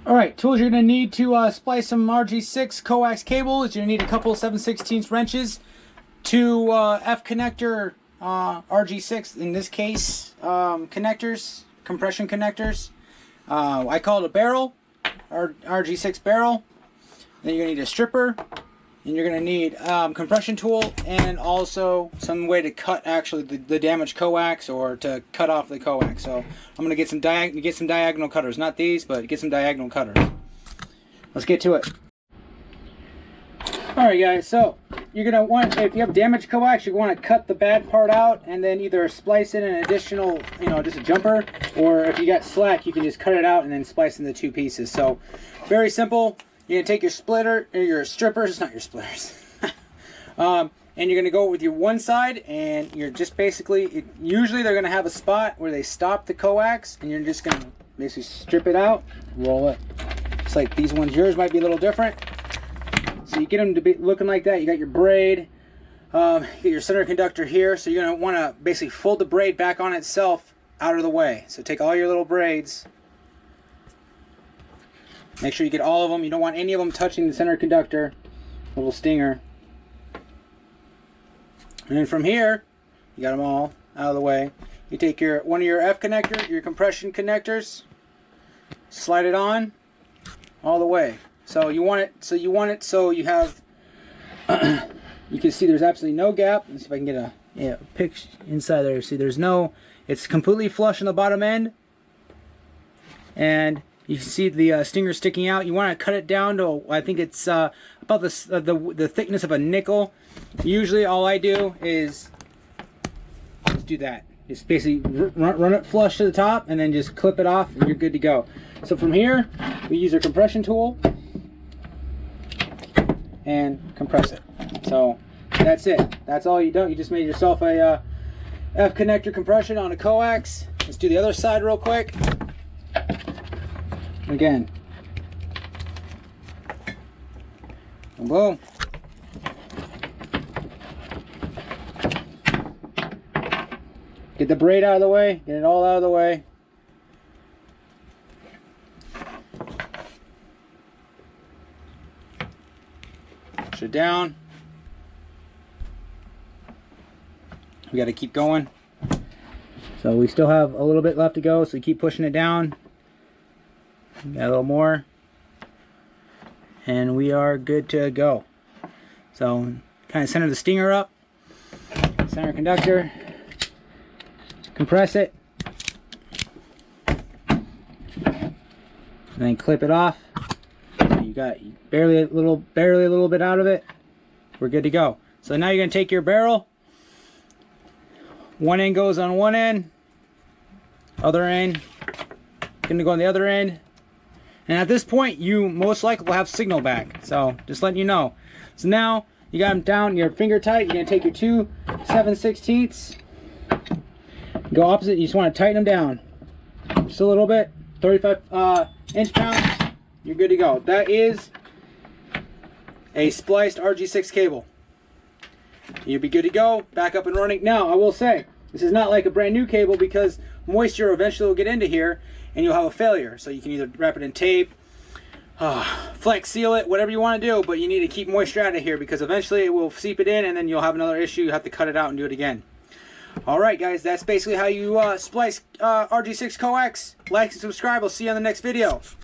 Alright, tools you're going to need to splice some RG6 coax cable is you're going to need a couple 7/16 wrenches, two F connector RG6, in this case, connectors, compression connectors. I call it a barrel, RG6 barrel. Then you're going to need a stripper, and you're going to need compression tool, and also some way to cut actually the damaged coax, or to cut off the coax. So I'm going to get some diagonal cutters, not these, but get some diagonal cutters. Let's get to it. Alright guys, so you're going to want, if you have damaged coax, you want to cut the bad part out and then either splice in an additional, just a jumper, or if you got slack, you can just cut it out and then splice into two pieces. So very simple. You're going to take your splitter, or your strippers, not your splitters, and you're going to go with your one side, and you're just basically, usually they're going to have a spot where they stop the coax, and you're just going to basically strip it out, roll it. It's like these ones, yours might be a little different. So you get them to be looking like that. You got your braid, you get your center conductor here, so you're going to want to basically fold the braid back on itself out of the way. So take all your little braids. Make sure you get all of them. You don't want any of them touching the center conductor, little stinger. And then from here, you got them all out of the way. You take one of your F connector, your compression connectors, slide it on all the way. So you want it so you have you can see there's absolutely no gap. Let's see if I can get a picture inside there. See, there's no, it's completely flush on the bottom end, and you can see the stinger sticking out. You want to cut it down to, I think it's about the thickness of a nickel. Usually all I do is just do that. Just basically run it flush to the top and then just clip it off and you're good to go. So from here, we use our compression tool and compress it. So that's it. That's all you do. You just made yourself a F connector compression on a coax. Let's do the other side real quick. Again, and boom. Get the braid out of the way, get it all out of the way. Push it down. We got to keep going. So we still have a little bit left to go, so we keep pushing it down. Got a little more, and we are good to go. So kind of center the stinger up, center conductor, compress it, and then clip it off. You got barely a little bit out of it. We're good to go. So now you're going to take your barrel. One end goes on one end, other end going to go on the other end. And at this point, you most likely will have signal back. So just letting you know. So now you got them down, your finger tight. You're going to take your two 7/16, go opposite. You just want to tighten them down just a little bit. 35 inch-pounds. You're good to go. That is a spliced RG6 cable. You'll be good to go. Back up and running. Now, I will say, this is not like a brand new cable because moisture eventually will get into here and you'll have a failure. So you can either wrap it in tape, flex seal it, whatever you want to do, but you need to keep moisture out of here because eventually it will seep it in and then you'll have another issue. You have to cut it out and do it again. Alright guys, that's basically how you splice RG6 coax. Like and subscribe. I'll see you on the next video.